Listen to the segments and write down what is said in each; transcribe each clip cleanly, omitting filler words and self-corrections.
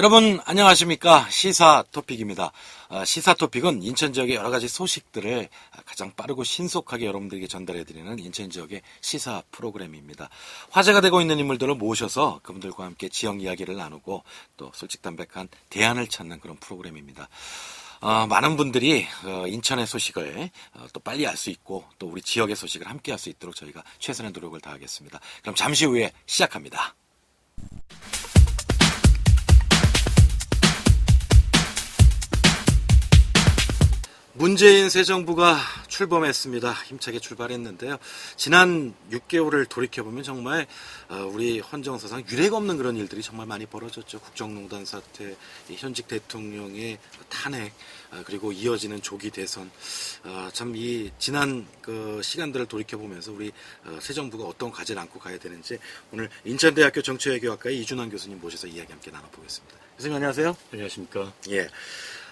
여러분 안녕하십니까. 시사 토픽입니다. 시사 토픽은 인천 지역의 여러 가지 소식들을 가장 빠르고 신속하게 여러분들에게 전달해드리는 인천 지역의 시사 프로그램입니다. 화제가 되고 있는 인물들을 모셔서 그분들과 함께 지역 이야기를 나누고 또 솔직담백한 대안을 찾는 그런 프로그램입니다. 많은 분들이 인천의 소식을 또 빨리 알 수 있고 또 우리 지역의 소식을 함께 할 수 있도록 저희가 최선의 노력을 다하겠습니다. 그럼 잠시 후에 시작합니다. 문재인 새 정부가 출범했습니다. 힘차게 출발했는데요. 지난 6개월을 돌이켜보면 정말 우리 헌정사상 유례가 없는 그런 일들이 정말 많이 벌어졌죠. 국정농단 사태, 현직 대통령의 탄핵, 그리고 이어지는 조기 대선. 참 이 지난 그 시간들을 돌이켜보면서 우리 새 정부가 어떤 과제를 안고 가야 되는지 오늘 인천대학교 정치외교학과의 이준환 교수님 모셔서 이야기 함께 나눠보겠습니다. 교수님 안녕하세요. 안녕하십니까. 예.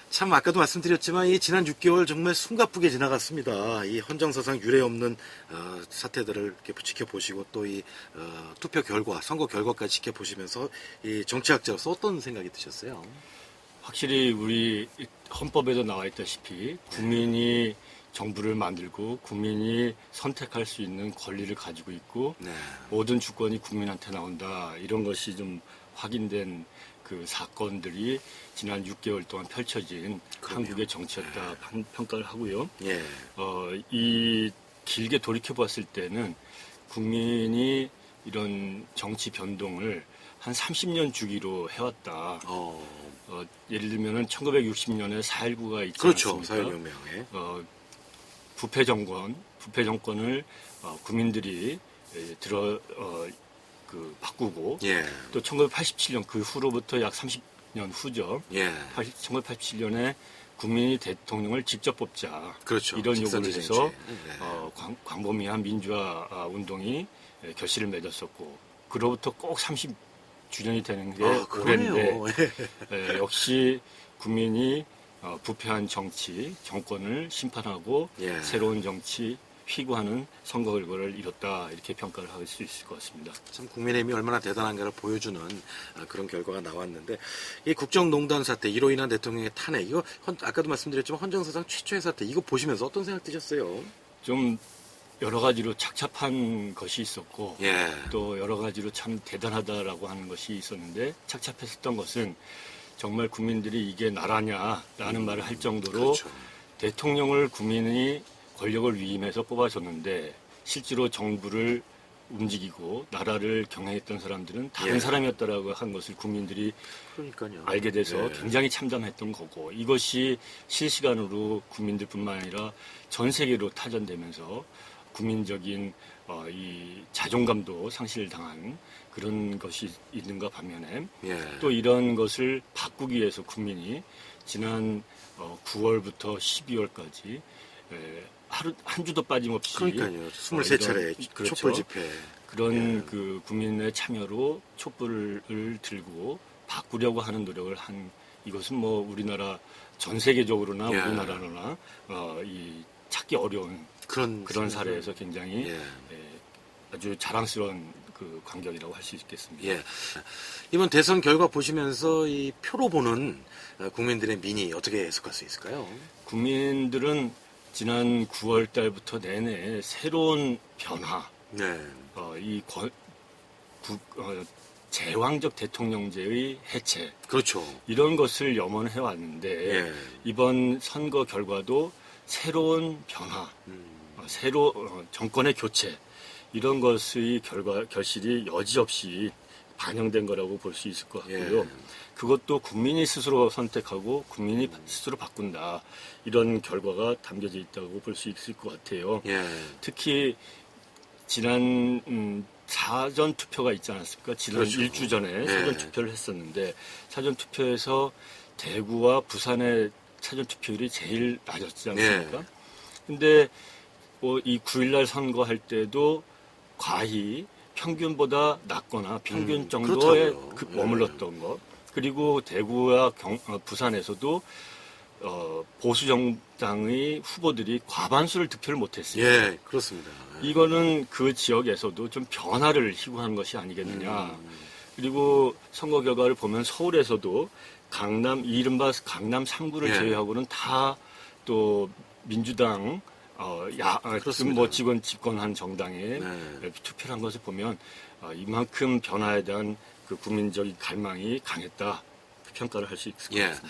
참 아까도 말씀드렸지만 이 지난 6개월 정말 숨가쁘게 지나갔습니다. 이 헌정사상 유례없는 사태들을 이렇게 지켜보시고 또 이 투표 결과, 선거 결과까지 지켜보시면서 이 정치학자로서 어떤 생각이 드셨어요? 확실히 우리 헌법에도 나와 있다시피 국민이 정부를 만들고 국민이 선택할 수 있는 권리를 가지고 있고 네. 모든 주권이 국민한테 나온다. 이런 것이 좀 확인된 그 사건들이 지난 6개월 동안 펼쳐진 그럼요. 한국의 정치였다 평가를 하고요. 예. 이 길게 돌이켜 봤을 때는 국민이 이런 정치 변동을 한 30년 주기로 해왔다. 예를 들면은 1960년에 4.19가 있지 그렇죠. 않습니까? 사회혁명에. 부패 정권을 국민들이 바꾸고 예. 또 1987년 그 후로부터 약 30년 후죠. 예. 1987년에 국민이 대통령을 직접 뽑자. 그렇죠. 이런 요구를 해서 네. 광범위한 민주화 운동이 결실을 맺었었고 그로부터 꼭 30주년이 되는 게 올해인데 역시 국민이 부패한 정권을 심판하고 예. 새로운 정치 피구하는 선거 결과를 이뤘다 이렇게 평가를 할 수 있을 것 같습니다. 참 국민의힘이 얼마나 대단한가를 보여주는 그런 결과가 나왔는데 이 국정농단 사태 이로 인한 대통령의 탄핵 이거 아까도 말씀드렸지만 헌정사상 최초의 사태 이거 보시면서 어떤 생각 드셨어요? 좀 여러 가지로 착잡한 것이 있었고 예. 또 여러 가지로 참 대단하다라고 하는 것이 있었는데 착잡했었던 것은 정말 국민들이 이게 나라냐라는 말을 할 정도로 그렇죠. 대통령을 국민이 권력을 위임해서 뽑아줬는데 실제로 정부를 움직이고 나라를 경영했던 사람들은 다른 예. 사람이었다라고 한 것을 국민들이 그러니까요. 알게 돼서 예. 굉장히 참담했던 거고 이것이 실시간으로 국민들뿐만 아니라 전 세계로 타전되면서 국민적인 이 자존감도 상실당한 그런 것이 있는가 반면에 예. 또 이런 것을 바꾸기 위해서 국민이 지난 9월부터 12월까지 한 주도 빠짐없이 그러니까요. 23차례 그렇죠. 촛불 집회. 그런 예. 그 국민의 참여로 촛불을 들고 바꾸려고 하는 노력을 한 이것은 뭐 우리나라 전 세계적으로나 예. 우리나라나 이 찾기 어려운 그런 사례에서 굉장히 아주 자랑스러운 그 광경이라고 할 수 있겠습니다. 예. 이번 대선 결과 보시면서 이 표로 보는 국민들의 민의 어떻게 해석할 수 있을까요? 국민들은 지난 9월 달부터 내내 새로운 변화, 네. 제왕적 대통령제의 해체, 그렇죠. 이런 것을 염원해 왔는데 예. 이번 선거 결과도 새로운 변화, 정권의 교체 이런 것의 결실이 여지없이 반영된 거라고 볼 수 있을 것 같고요. 예. 그것도 국민이 스스로 선택하고 국민이 스스로 바꾼다 이런 결과가 담겨져 있다고 볼 수 있을 것 같아요. 예. 특히 지난 사전 투표가 있지 않았습니까? 지난 그렇죠. 일주 전에 예. 사전 투표를 했었는데 사전 투표에서 대구와 부산의 사전 투표율이 제일 낮았지 않습니까? 근데 이 9일날 선거할 때도 과히 평균보다 낮거나 평균 정도에 그렇다고요. 머물렀던 것. 그리고 대구와 부산에서도 보수 정당의 후보들이 과반수를 득표를 못했습니다. 예, 그렇습니다. 이거는 그 지역에서도 좀 변화를 희구한 것이 아니겠느냐. 그리고 선거 결과를 보면 서울에서도 이른바 강남 3구를 예. 제외하고는 다 또 민주당 지금 뭐 집권한 정당에 네. 투표를 한 것을 보면 이만큼 변화에 대한 그 국민적인 갈망이 강했다 평가를 할 수 있을 것 예. 같습니다.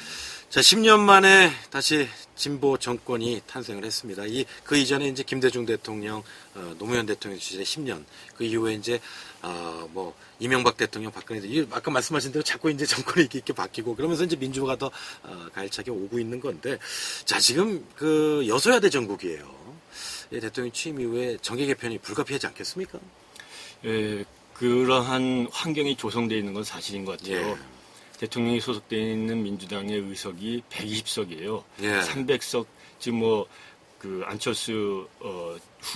자, 10년 만에 다시 진보 정권이 탄생을 했습니다. 그 이전에 이제 김대중 대통령, 노무현 대통령 시절에 10년, 그 이후에 이제, 이명박 대통령, 박근혜 대통령, 아까 말씀하신 대로 자꾸 이제 정권이 이렇게 바뀌고 그러면서 이제 민주화가 더 가열차게 오고 있는 건데, 자, 지금 그 여소야대 전국이에요. 대통령 취임 이후에 정계 개편이 불가피하지 않겠습니까? 예, 그러한 환경이 조성되어 있는 건 사실인 것 같아요. 예. 대통령이 소속되어 있는 민주당의 의석이 120석이에요. 예. 300석, 지금 안철수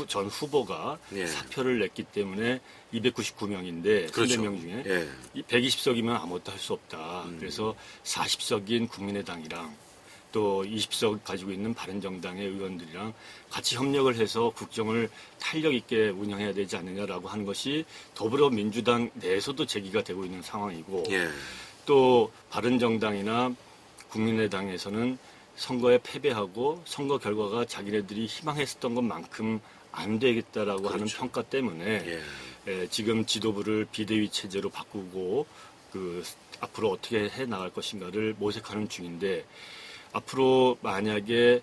전 후보가 예. 사표를 냈기 때문에 299명인데 그렇죠. 300명 중에 예. 이 120석이면 아무것도 할 수 없다. 그래서 40석인 국민의당이랑 또 20석 가지고 있는 바른정당의 의원들이랑 같이 협력을 해서 국정을 탄력 있게 운영해야 되지 않느냐라고 하는 것이 더불어민주당 내에서도 제기가 되고 있는 상황이고 예. 또 바른정당이나 국민의당에서는 선거에 패배하고 선거 결과가 자기네들이 희망했었던 것만큼 안 되겠다라고 하는 그렇죠. 평가 때문에 예. 지금 지도부를 비대위 체제로 바꾸고 앞으로 어떻게 해 나갈 것인가를 모색하는 중인데 앞으로 만약에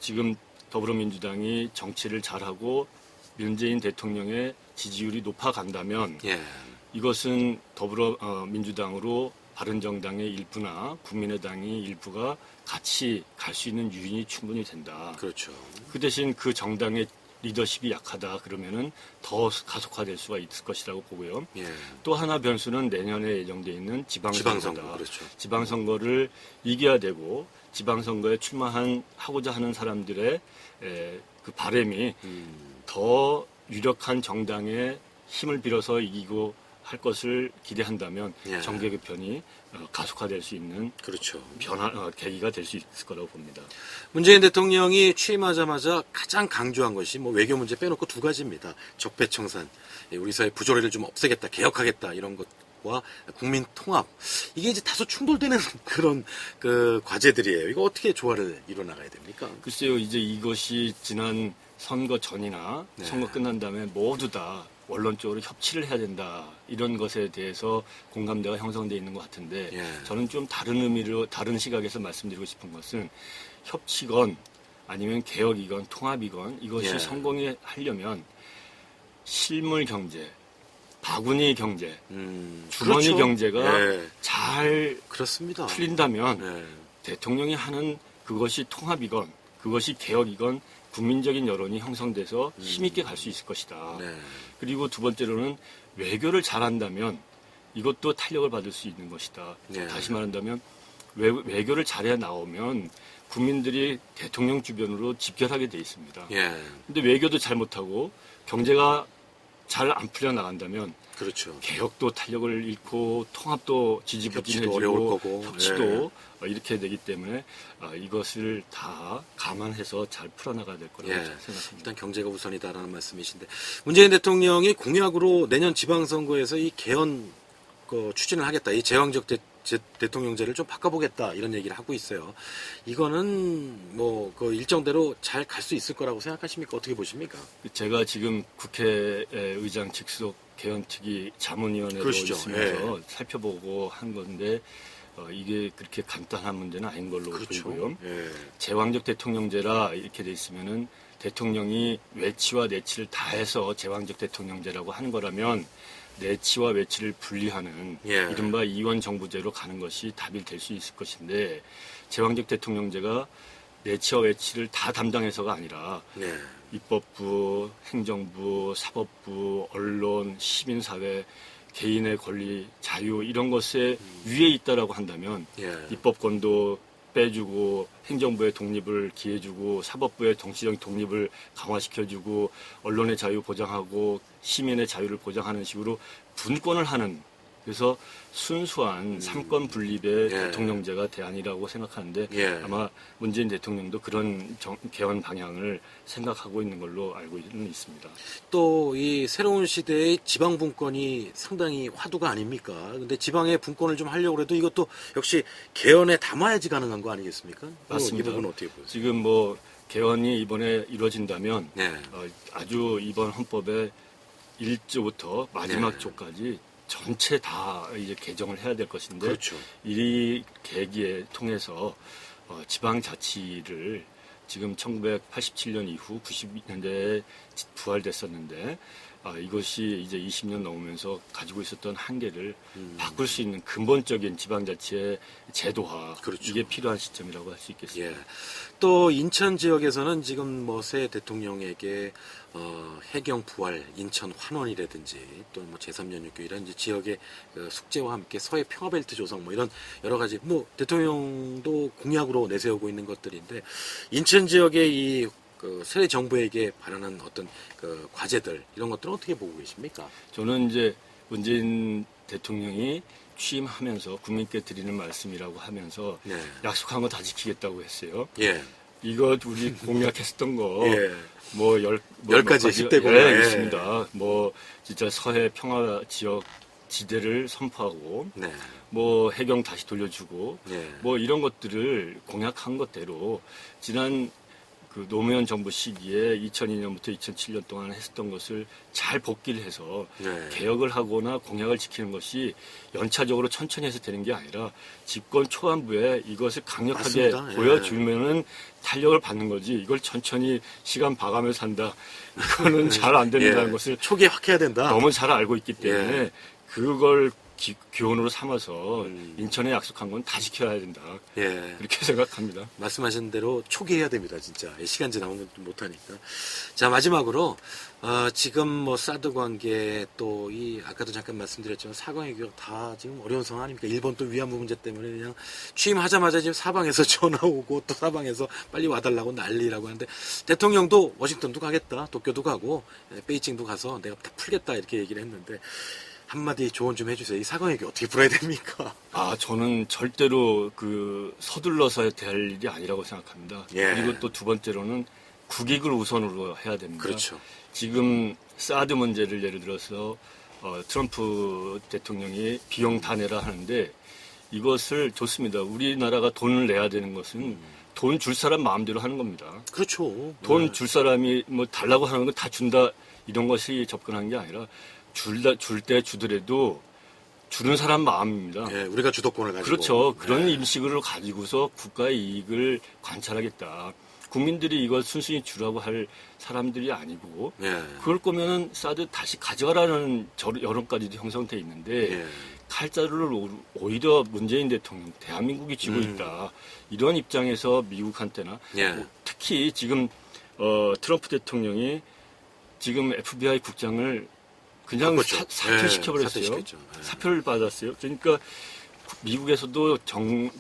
지금 더불어민주당이 정치를 잘하고 문재인 대통령의 지지율이 높아간다면 예. 이것은 민주당으로 바른정당의 일부나 국민의당의 일부가 같이 갈 수 있는 유인이 충분히 된다. 그렇죠. 그 대신 그 정당의 리더십이 약하다 그러면은 더 가속화될 수가 있을 것이라고 보고요. 예. 또 하나 변수는 내년에 예정되어 있는 지방선거다. 지방선거, 그렇죠. 지방선거를 이겨야 되고 지방선거에 하고자 하는 사람들의 그 바람이 더 유력한 정당의 힘을 빌어서 이기고 할 것을 기대한다면 예. 정계 개편이 가속화될 수 있는 그렇죠. 계기가 될 수 있을 거라고 봅니다. 문재인 대통령이 취임하자마자 가장 강조한 것이 외교 문제 빼놓고 두 가지입니다. 적폐청산, 우리 사회 부조리를 좀 없애겠다, 개혁하겠다 이런 것과 국민 통합. 이게 이제 다소 충돌되는 그런 그 과제들이에요. 이거 어떻게 조화를 이뤄 나가야 됩니까? 글쎄요, 이제 이것이 지난 선거 전이나 네. 선거 끝난 다음에 모두 다 원론적으로 협치를 해야 된다 이런 것에 대해서 공감대가 형성되어 있는 것 같은데 예. 저는 좀 다른 의미로 다른 시각에서 말씀드리고 싶은 것은 협치건 아니면 개혁이건 통합이건 이것이 예. 성공이 하려면 실물 경제, 바구니 경제, 주머니 그렇죠. 경제가 예. 잘 그렇습니다. 풀린다면 네. 대통령이 하는 그것이 통합이건 그것이 개혁이건 국민적인 여론이 형성돼서 힘있게 갈 수 있을 것이다. 네. 그리고 두 번째로는 외교를 잘한다면 이것도 탄력을 받을 수 있는 것이다. 네. 다시 말한다면 외교를 잘해 나오면 국민들이 대통령 주변으로 집결하게 돼 있습니다. 예. 근데 외교도 잘 못하고 경제가 잘 안 풀려 나간다면 그렇죠. 개혁도 탄력을 잃고 통합도 지지부진해지고 협치도 어려울 거고. 협치도 이렇게 되기 때문에 이것을 다 감안해서 잘 풀어나가야 될 거라고 예. 생각합니다. 일단 경제가 우선이다라는 말씀이신데 문재인 대통령이 공약으로 내년 지방선거에서 이 개헌 추진을 하겠다. 이 제왕적 대통령제를 좀 바꿔보겠다 이런 얘기를 하고 있어요. 이거는 그 일정대로 잘 갈 수 있을 거라고 생각하십니까? 어떻게 보십니까? 제가 지금 국회의장 직속 개헌특위 자문위원회로 그러시죠. 있으면서 살펴보고 한 건데 이게 그렇게 간단한 문제는 아닌 걸로 그렇죠. 보이고요. 예. 제왕적 대통령제라 이렇게 돼 있으면은 대통령이 외치와 내치를 다해서 제왕적 대통령제라고 하는 거라면 내치와 외치를 분리하는 예. 이른바 이원 정부제로 가는 것이 답이 될 수 있을 것인데 제왕적 대통령제가 내치와 외치를 다 담당해서가 아니라 예. 입법부, 행정부, 사법부, 언론, 시민사회, 개인의 권리, 자유 이런 것에 위에 있다라고 한다면 예. 입법권도 빼주고 행정부의 독립을 기해주고 사법부의 정치적 독립을 강화시켜주고 언론의 자유 보장하고 시민의 자유를 보장하는 식으로 분권을 하는 그래서 순수한 삼권 분립의 예. 대통령제가 대안이라고 생각하는데 예. 아마 문재인 대통령도 그런 개헌 방향을 생각하고 있는 걸로 알고는 있습니다. 또 이 새로운 시대의 지방 분권이 상당히 화두가 아닙니까? 근데 지방의 분권을 좀 하려고 해도 이것도 역시 개헌에 담아야지 가능한 거 아니겠습니까? 맞습니다. 이 부분 어떻게 보세요? 지금 뭐 개헌이 이번에 이루어진다면 네. 아주 이번 헌법의 1조부터 마지막 네. 조까지 전체 다 이제 개정을 해야 될 것인데 그렇죠. 이 계기에 통해서 지방자치를 지금 1987년 이후 92년대에 부활됐었는데 이것이 이제 20년 넘으면서 가지고 있었던 한계를 바꿀 수 있는 근본적인 지방자치의 제도화 그렇죠. 이게 필요한 시점이라고 할 수 있겠습니다. 예. 또 인천 지역에서는 지금 뭐 새 대통령에게 해경 부활, 인천 환원이라든지 또 뭐 제3연육교 이런 이제 지역의 숙제와 함께 서해 평화벨트 조성 뭐 이런 여러 가지 뭐 대통령도 공약으로 내세우고 있는 것들인데 인천 지역의 이 새 정부에게 바라는 어떤 과제들 이런 것들은 어떻게 보고 계십니까? 저는 이제 문재인 대통령이 취임하면서 국민께 드리는 말씀이라고 하면서 네. 약속한 거 다 지키겠다고 했어요. 예. 이거 우리 공약했었던 거, 예. 뭐 열 가지, 10대 공약. 예, 예. 있습니다. 뭐 진짜 서해 평화 지역 지대를 선포하고, 네. 뭐 해경 다시 돌려주고, 예. 뭐 이런 것들을 공약한 것대로 지난 그 노무현 정부 시기에 2002년부터 2007년 동안 했었던 것을 잘 복기를 해서 네. 개혁을 하거나 공약을 지키는 것이 연차적으로 천천히 해서 되는 게 아니라 집권 초안부에 이것을 강력하게 맞습니다. 예. 보여주면은 탄력을 받는 거지 이걸 천천히 시간 봐가면서 한다 이거는 잘 안 된다는 예. 것을 초기에 확 해야 된다. 너무 잘 알고 있기 때문에 예. 그걸 교훈으로 삼아서 음. 인천에 약속한 건 다 지켜야 된다 예. 그렇게 생각합니다. 말씀하신 대로 초기해야 됩니다, 진짜. 시간 지나면 못하니까. 자, 마지막으로, 지금 뭐, 사드 관계, 또 아까도 잠깐 말씀드렸지만, 사강의 교육 다 지금 어려운 상황 아닙니까? 일본 또 위안부 문제 때문에 그냥 취임하자마자 지금 사방에서 전화 오고, 또 사방에서 빨리 와달라고 난리라고 하는데, 대통령도 워싱턴도 가겠다, 도쿄도 가고, 베이징도 가서 내가 다 풀겠다, 이렇게 얘기를 했는데, 한마디 조언 좀 해주세요. 이 사강에게 어떻게 풀어야 됩니까? 저는 절대로 서둘러서 될 일이 아니라고 생각합니다. 예. 그리고 또 두 번째로는 국익을 우선으로 해야 됩니다. 그렇죠. 지금 사드 문제를 예를 들어서 트럼프 대통령이 비용 다 내라 하는데 이것을 좋습니다. 우리나라가 돈을 내야 되는 것은 돈 줄 사람 마음대로 하는 겁니다. 그렇죠. 돈 줄 사람이 뭐 달라고 하는 거 다 준다 이런 것이 접근한 게 아니라 줄 때 주더라도 주는 사람 마음입니다. 예, 우리가 주도권을 가지고. 그렇죠. 그런 예. 인식을 가지고서 국가의 이익을 관찰하겠다. 국민들이 이걸 순순히 주라고 할 사람들이 아니고 예. 그럴 거면은 사드 다시 가져가라는 여론까지도 형성돼 있는데 예. 칼자루를 오히려 문재인 대통령 대한민국이 쥐고 있다. 이런 입장에서 미국한테나 예. 뭐 특히 지금 트럼프 대통령이 지금 FBI 국장을 그냥 바꿨죠. 사퇴시켜버렸어요. 사퇴시켰죠. 예. 사표를 받았어요. 그러니까 미국에서도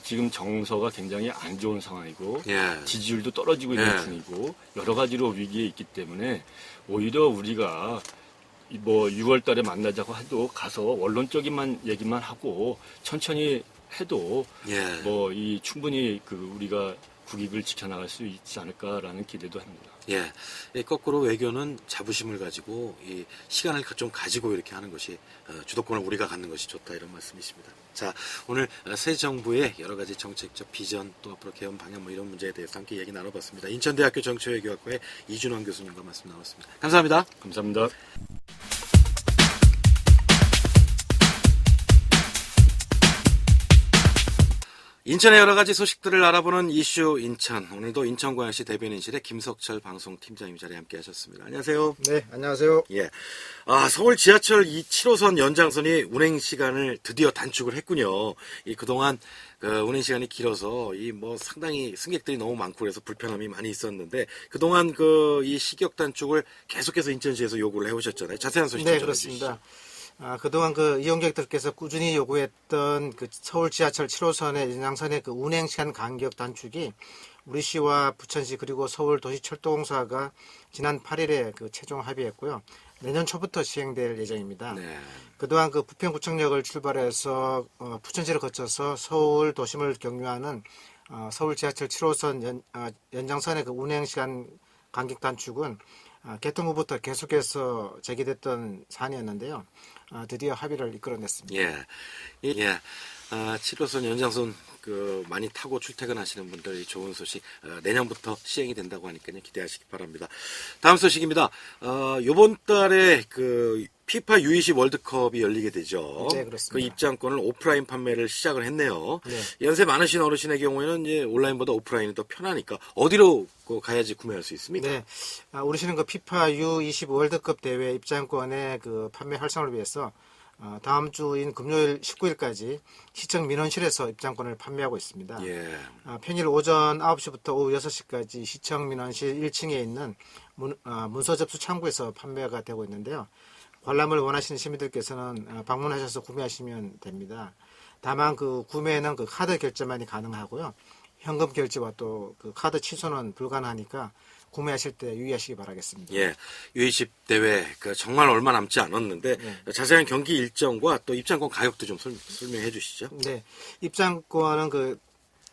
지금 정서가 굉장히 안 좋은 상황이고 예. 지지율도 떨어지고 있는 예. 중이고 여러 가지로 위기에 있기 때문에 오히려 우리가 뭐 6월 달에 만나자고 해도 가서 원론적인 얘기만 하고 천천히 해도 예. 뭐 충분히 우리가 국익을 지켜나갈 수 있지 않을까라는 기대도 합니다. 예. 거꾸로 외교는 자부심을 가지고 이 시간을 좀 가지고 이렇게 하는 것이 주도권을 우리가 갖는 것이 좋다 이런 말씀이십니다. 자, 오늘 새 정부의 여러 가지 정책적 비전 또 앞으로 개헌 방향 뭐 이런 문제에 대해서 함께 얘기 나눠봤습니다. 인천대학교 정치외교학과의 이준환 교수님과 말씀 나눴습니다. 감사합니다. 감사합니다. 인천의 여러 가지 소식들을 알아보는 이슈 인천. 오늘도 인천광역시 대변인실의 김석철 방송팀장님 자리에 함께 하셨습니다. 안녕하세요. 네, 안녕하세요. 예. 서울 지하철 7호선 연장선이 운행 시간을 드디어 단축을 했군요. 그동안 운행 시간이 길어서 상당히 승객들이 너무 많고 그래서 불편함이 많이 있었는데 그동안 이 시격 단축을 계속해서 인천시에서 요구를 해오셨잖아요. 자세한 소식 좀 네, 전해주시죠. 그렇습니다. 그동안 그 이용객들께서 꾸준히 요구했던 그 서울 지하철 7호선의 연장선의 그 운행 시간 간격 단축이 우리시와 부천시 그리고 서울 도시철도공사가 지난 8일에 그 최종 합의했고요. 내년 초부터 시행될 예정입니다. 네. 그동안 그 부평구청역을 출발해서 부천시를 거쳐서 서울 도심을 경유하는 서울 지하철 7호선 연장선의 그 운행 시간 간격 단축은 개통 후부터 계속해서 제기됐던 사안이었는데요. 드디어 합의를 이끌어냈습니다. 예. 예. 7호선 연장선 많이 타고 출퇴근하시는 분들이 좋은 소식 내년부터 시행이 된다고 하니까요. 기대하시기 바랍니다. 다음 소식입니다. 이번 달에 피파 U20 월드컵이 열리게 되죠. 네, 그렇습니다. 그 입장권을 오프라인 판매를 시작을 했네요. 네. 연세 많으신 어르신의 경우에는 이제 온라인보다 오프라인이 더 편하니까 어디로 가야지 구매할 수 있습니까? 네, 우리시는 그 피파 U20 월드컵 대회 입장권의 그 판매 활성화를 위해서 다음 주인 금요일 19일까지 시청 민원실에서 입장권을 판매하고 있습니다. 예. 평일 오전 9시부터 오후 6시까지 시청 민원실 1층에 있는 문서 접수 창구에서 판매가 되고 있는데요. 관람을 원하시는 시민들께서는 방문하셔서 구매하시면 됩니다. 다만 그 구매는 그 카드 결제만이 가능하고요. 현금 결제와 또 그 카드 취소는 불가능하니까 구매하실 때 유의하시기 바라겠습니다. 예, U20 대회 정말 얼마 남지 않았는데 자세한 경기 일정과 또 입장권 가격도 좀 설명해 주시죠. 네, 입장권은 그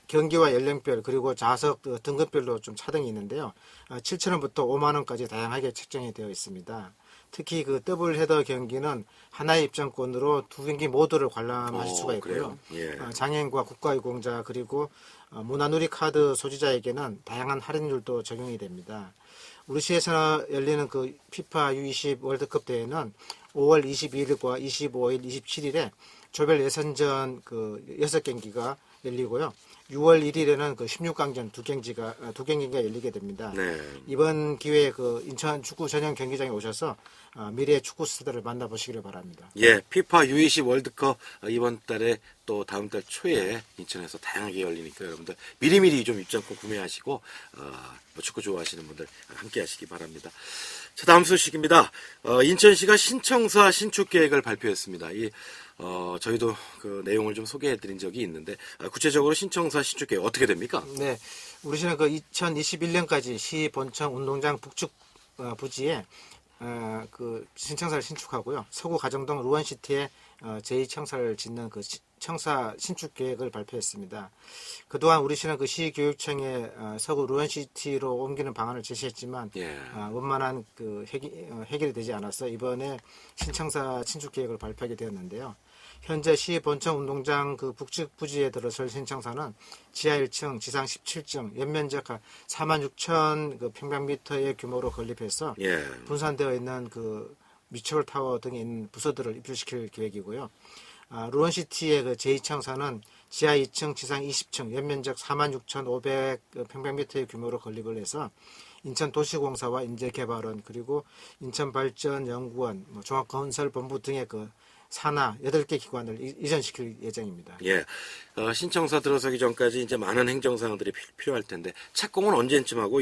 경기와 연령별 그리고 좌석 등급별로 좀 차등이 있는데요. 7,000원부터 5만 원까지 다양하게 책정이 되어 있습니다. 특히 그 더블 헤더 경기는 하나의 입장권으로 두 경기 모두를 관람하실 수가 있고요. 예. 장애인과 국가유공자 그리고 문화누리 카드 소지자에게는 다양한 할인율도 적용이 됩니다. 우리시에서 열리는 그 피파 U20 월드컵 대회는 5월 22일과 25일, 27일에 조별 예선전 6경기가 열리고요. 6월 1일에는 그 16강전 두 경기가 열리게 됩니다. 네. 이번 기회에 그 인천 축구 전용 경기장에 오셔서 미래의 축구 스타들을 만나보시기를 바랍니다. 예, 피파 U20 월드컵 이번 달에 또 다음 달 초에 인천에서 다양하게 열리니까 여러분들 미리미리 좀 입장권 구매하시고 축구 좋아하시는 분들 함께 하시기 바랍니다. 자, 다음 소식입니다. 인천시가 신청사 신축 계획을 발표했습니다. 저희도 그 내용을 좀 소개해드린 적이 있는데 구체적으로 신청사 신축 계획 어떻게 됩니까? 네, 우리시는 그 2021년까지 시 본청 운동장 북측 부지에 그 신청사를 신축하고요. 서구 가정동 루원시티에 제2청사를 짓는 그 청사 신축 계획을 발표했습니다. 그동안 우리시는 그 시교육청에 서구 루원시티로 옮기는 방안을 제시했지만 예. 원만한 그 해결이 되지 않아서 이번에 신청사 신축 계획을 발표하게 되었는데요. 현재 시 본청 운동장 그 북측 부지에 들어설 신청사는 지하 1층, 지상 17층, 연면적 46,000 그 평방미터의 규모로 건립해서 예. 분산되어 있는 그 뮤추얼 타워 등에 있는 부서들을 입주시킬 계획이고요. 루원시티의 그 제2청사는 지하 2층, 지상 20층, 연면적 46,500 평방미터의 규모로 건립을 해서 인천도시공사와 인재개발원 그리고 인천발전연구원, 종합건설본부 등의 그 산하 8개 기관을 이전시킬 예정입니다. 예. 신청사 들어서기 전까지 이제 많은 행정사항들이 필요할 텐데 착공은 언제쯤 하고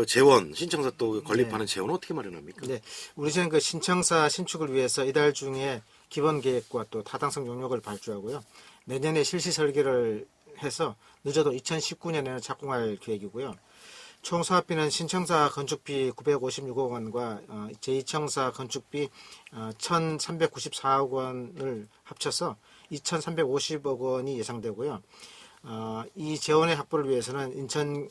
재원 신청사 또 건립하는 재원은 어떻게 마련합니까? 네, 우리는 그 신청사 신축을 위해서 이달 중에 기본 계획과 또 타당성 용역을 발주하고요. 내년에 실시 설계를 해서 늦어도 2019년에는 착공할 계획이고요. 총 사업비는 신청사 건축비 956억 원과 제2청사 건축비 1,394억 원을 합쳐서 2,350억 원이 예상되고요. 이 재원의 확보를 위해서는 인천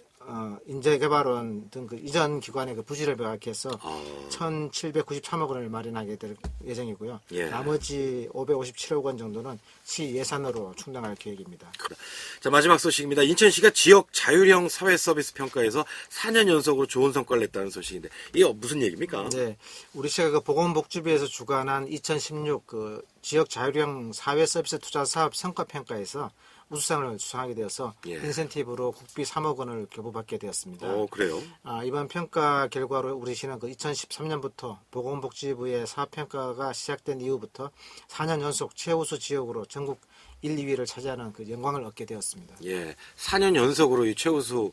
인재개발원 등 그 이전 기관의 그 부지를 매각해서 1,793억 원을 마련하게 될 예정이고요. 예. 나머지 557억 원 정도는 시 예산으로 충당할 계획입니다. 자, 마지막 소식입니다. 인천시가 지역 자율형 사회 서비스 평가에서 4년 연속으로 좋은 성과를 냈다는 소식인데 이게 무슨 얘기입니까? 네, 우리 시가 그 보건복지부에서 주관한 2016 그 지역 자율형 사회 서비스 투자 사업 성과 평가에서 우수상을 수상하게 되어서 예. 인센티브로 국비 3억 원을 교부받게 되었습니다. 그래요? 이번 평가 결과로 우리 시는 그 2013년부터 보건복지부의 사업평가가 시작된 이후부터 4년 연속 최우수 지역으로 전국 1, 2위를 차지하는 그 영광을 얻게 되었습니다. 예. 4년 연속으로 이 최우수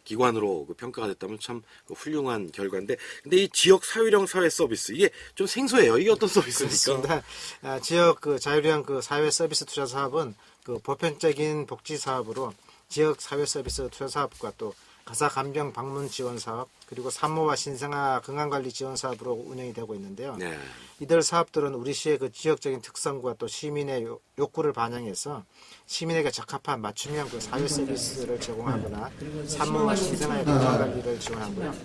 기관으로 평가가 됐다면 참 훌륭한 결과인데, 근데 이 지역 사회령 사회 서비스 이게 좀 생소해요. 이게 어떤 서비스입니까? 그렇습니다. 지역 자율형 사회 서비스 투자 사업은 보편적인 복지 사업으로 지역 사회 서비스 투자 사업과 또 가사 간병 방문 지원 사업, 그리고 산모와 신생아 건강관리 지원 사업으로 운영이 되고 있는데요. 네. 이들 사업들은 우리 시의 지역적인 특성과 또 시민의 욕구를 반영해서 시민에게 적합한 맞춤형 사회 서비스를 제공하거나 산모와 신생아의 건강관리를 지원하고요.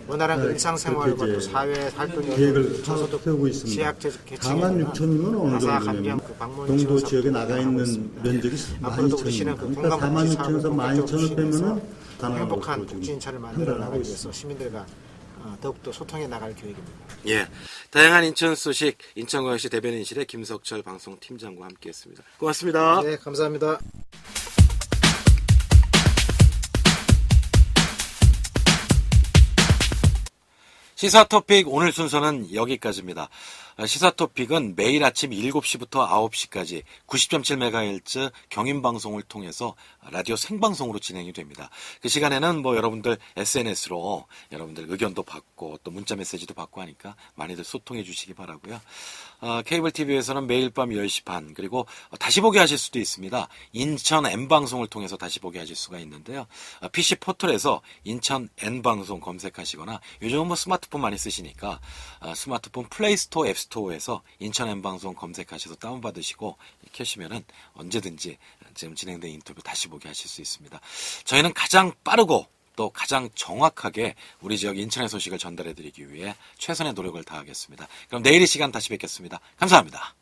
원활한 일상생활과 또 사회 활동에 계획을 저소득 세우고 있습니다. 취약계층에 46,000은 어느 가사 정도냐면 간병 방문 동도 지원 지역에 사업도 나가 하고 있는 있습니다. 면적이 앞으로도 우리 시는 12,000은 그러니까 건강복지 46,000에서 사업을 12,000을 빼면은 행복한 복지 지금 인차를 판단을 만들어 하고 나가기 있습니다. 위해서 시민들과 더욱더 소통해 나갈 계획입니다. 예, 다양한 인천 소식 인천광역시 대변인실의 김석철 방송팀장과 함께했습니다. 고맙습니다. 네, 감사합니다. 시사 토픽 오늘 순서는 여기까지입니다. 시사 토픽은 매일 아침 7시부터 9시까지 90.7MHz 경인방송을 통해서 라디오 생방송으로 진행이 됩니다. 그 시간에는 여러분들 SNS로 여러분들 의견도 받고 또 문자 메시지도 받고 하니까 많이들 소통해 주시기 바라고요. 케이블 TV에서는 매일 밤 10시 반, 그리고 다시 보기 하실 수도 있습니다. 인천 N방송을 통해서 다시 보기 하실 수가 있는데요. PC 포털에서 인천 N방송 검색하시거나 요즘은 스마트폰 많이 쓰시니까 스마트폰 플레이스토어, 앱스토어에서 인천 N방송 검색하셔서 다운받으시고 켜시면은 언제든지 지금 진행된 인터뷰 다시 보기 하실 수 있습니다. 저희는 가장 빠르고 또 가장 정확하게 우리 지역 인천의 소식을 전달해 드리기 위해 최선의 노력을 다하겠습니다. 그럼 내일 이 시간 다시 뵙겠습니다. 감사합니다.